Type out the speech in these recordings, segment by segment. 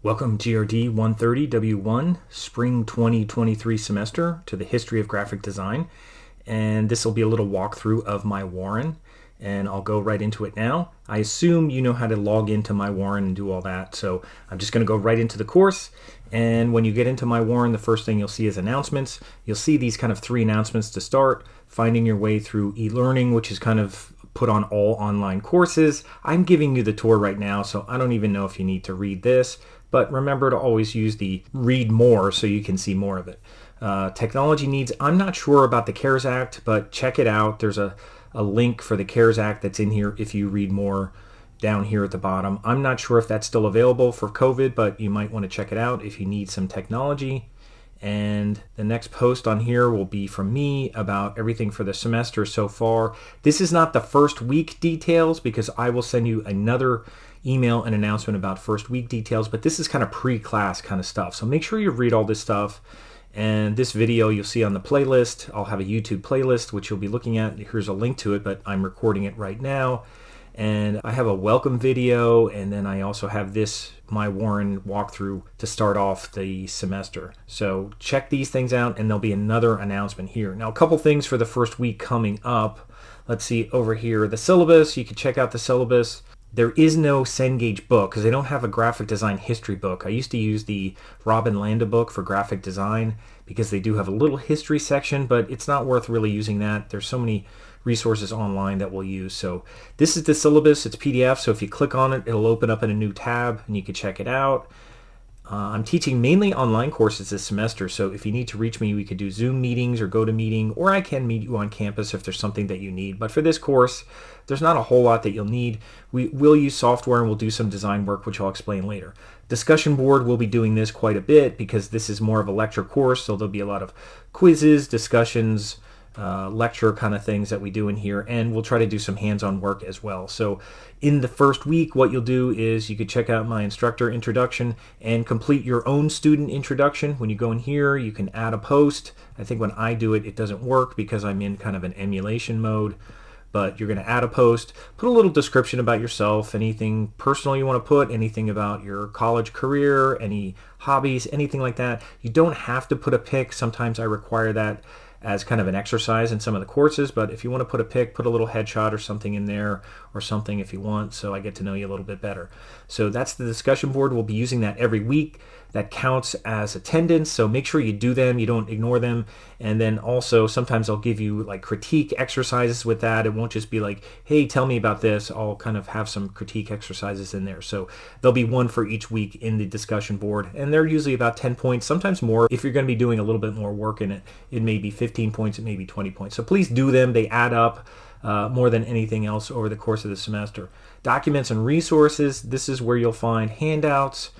Welcome GRD130 W1 Spring 2023 semester to the History of Graphic Design, and this will be a little walkthrough of MyWarren, and I'll go right into it now. I assume you know how to log into MyWarren and do all that, so I'm just going to go right into the course. And when you get into MyWarren, the first thing you'll see is announcements. You'll see these kind of three announcements to start: finding your way through e-learning, which is kind of put on all online courses. I'm giving you the tour right now, so I don't even know if you need to read this. But remember to always use the read more so you can see more of it. Technology needs, I'm not sure about the CARES Act, but check it out. There's a link for the CARES Act that's in here if you read more down here at the bottom. I'm not sure if that's still available for COVID, but you might want to check it out if you need some technology. And the next post on here will be from me about everything for the semester so far. This is not the first week details because I will send you another email and announcement about first week details, but this is kind of pre-class kind of stuff. So make sure you read all this stuff. And this video you'll see on the playlist. I'll have a YouTube playlist which you'll be looking at. Here's a link to it, but I'm recording it right now. And I have a welcome video, and then I also have this MyWarren walkthrough to start off the semester. So check these things out, and there'll be another announcement here. Now, a couple things for the first week coming up. Let's see over here, the syllabus. You can check out the syllabus. There is no Cengage book because they don't have a graphic design history book. I used to use the Robin Landa book for graphic design because they do have a little history section, but it's not worth really using that. There's so many resources online that we'll use. So this is the syllabus. It's PDF, so if you click on it, it'll open up in a new tab and you can check it out. I'm teaching mainly online courses this semester, so if you need to reach me, we could do Zoom meetings or GoToMeeting, or I can meet you on campus if there's something that you need. But for this course, there's not a whole lot that you'll need. We will use software and we'll do some design work, which I'll explain later. Discussion board, we'll be doing this quite a bit because this is more of a lecture course, so there'll be a lot of quizzes, discussions, lecture kind of things that we do in here, and we'll try to do some hands-on work as well. So in the first week, what you'll do is you could check out my instructor introduction and complete your own student introduction. When you go in here, you can add a post. I think when I do it, it doesn't work because I'm in kind of an emulation mode, but you're going to add a post, put a little description about yourself, anything personal you want to put, anything about your college career, any hobbies, anything like that. You don't have to put a pic. Sometimes I require that as kind of an exercise in some of the courses, but if you want to put a pic, put a little headshot or something in there or something if you want, so I get to know you a little bit better. So that's the discussion board. We'll be using that every week. That counts as attendance, so make sure you do them, you don't ignore them. And then also sometimes I'll give you like critique exercises with that. It won't just be like, hey, tell me about this. I'll kind of have some critique exercises in there. So there'll be one for each week in the discussion board, and they're usually about 10 points, sometimes more. If you're going to be doing a little bit more work in it, it may be 15 points, it may be 20 points. So please do them. They add up more than anything else over the course of the semester. Documents and resources, this is where you'll find handouts.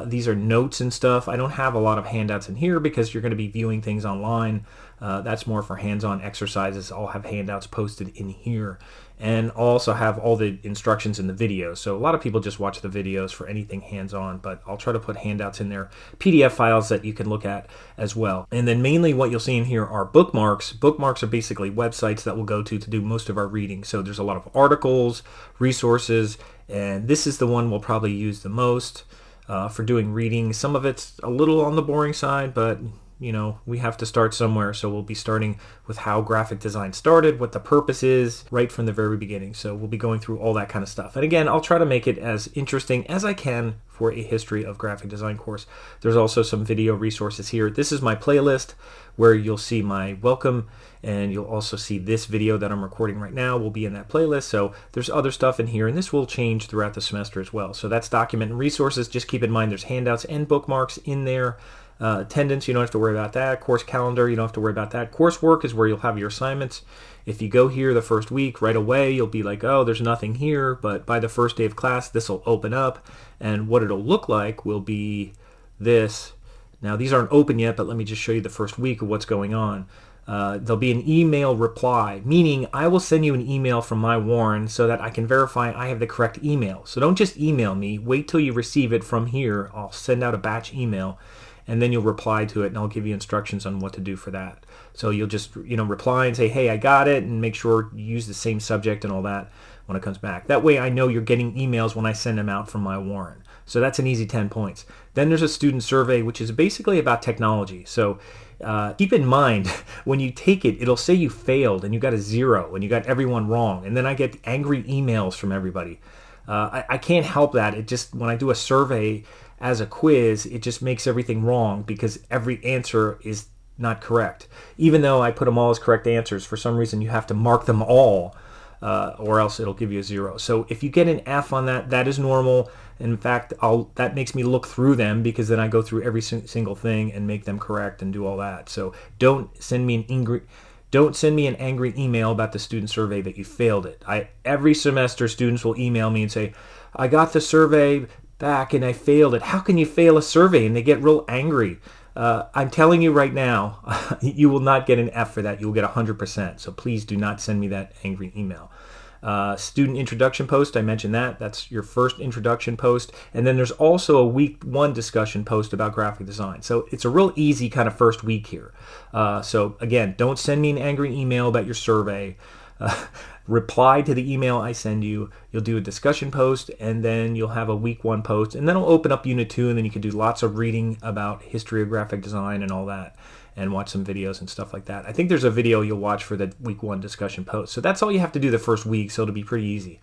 These are notes and stuff. I don't have a lot of handouts in here because you're going to be viewing things online. That's more for hands-on exercises. I'll have handouts posted in here, and I'll also have all the instructions in the videos. So a lot of people just watch the videos for anything hands-on, but I'll try to put handouts in there, PDF files that you can look at as well. And then mainly what you'll see in here are bookmarks. Bookmarks are basically websites that we'll go to do most of our reading. So there's a lot of articles, resources, and this is the one we'll probably use the most for doing reading. Some of it's a little on the boring side, but you know, we have to start somewhere. So we'll be starting with how graphic design started, what the purpose is, right from the very beginning. So we'll be going through all that kind of stuff. And again, I'll try to make it as interesting as I can for a history of graphic design course. There's also some video resources here. This is my playlist where you'll see my welcome, and you'll also see this video that I'm recording right now will be in that playlist. So there's other stuff in here, and this will change throughout the semester as well. So that's document and resources. Just keep in mind there's handouts and bookmarks in there. Attendance, you don't have to worry about that. Course calendar, you don't have to worry about that. Coursework is where you'll have your assignments. If you go here the first week, right away, you'll be like, oh, there's nothing here. But by the first day of class, this will open up. And what it'll look like will be this. Now, these aren't open yet, but let me just show you the first week of what's going on. There'll be an email reply, meaning I will send you an email from MyWarren so that I can verify I have the correct email. So don't just email me. Wait till you receive it from here. I'll send out a batch email, and then you'll reply to it, and I'll give you instructions on what to do for that. So you'll just, reply and say, hey, I got it, and make sure you use the same subject and all that when it comes back. That way I know you're getting emails when I send them out from MyWarren. So that's an easy 10 points. Then there's a student survey, which is basically about technology. So keep in mind, when you take it, it'll say you failed and you got a 0 and you got everyone wrong. And then I get angry emails from everybody. I can't help that. It just, when I do a survey as a quiz, it just makes everything wrong because every answer is not correct. Even though I put them all as correct answers, for some reason you have to mark them all, or else it'll give you a 0. So if you get an F on that, that is normal. In fact, that makes me look through them, because then I go through every single thing and make them correct and do all that. So don't send me an angry email about the student survey that you failed it. Every semester, students will email me and say, I got the survey back and I failed it. How can you fail a survey? And they get real angry. I'm telling you right now, you will not get an F for that. You will get 100%. So please do not send me that angry email. Student introduction post, I mentioned that. That's your first introduction post. And then there's also a week 1 discussion post about graphic design. So it's a real easy kind of first week here. So again, don't send me an angry email about your survey. Reply to the email I send you. You'll do a discussion post, and then you'll have a week 1 post, and then I'll open up unit 2, and then you can do lots of reading about history of graphic design and all that, and watch some videos and stuff like that. I think there's a video you'll watch for the week 1 discussion post. So that's all you have to do the first week, so it'll be pretty easy.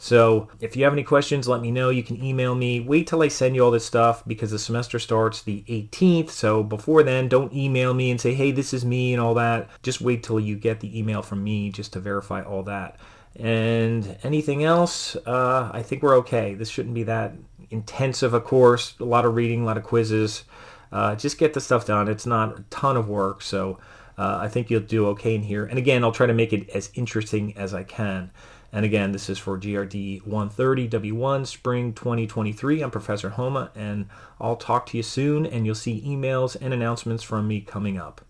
So if you have any questions, let me know. You can email me. Wait till I send you all this stuff, because the semester starts the 18th. So before then, don't email me and say, hey, this is me and all that. Just wait till you get the email from me just to verify all that. And anything else, I think we're okay. This shouldn't be that intensive a course. A lot of reading, a lot of quizzes. Just get the stuff done. It's not a ton of work, so I think you'll do okay in here. And again, I'll try to make it as interesting as I can. And again, this is for GRD130 W1 Spring 2023. I'm Professor Homa, and I'll talk to you soon, and you'll see emails and announcements from me coming up.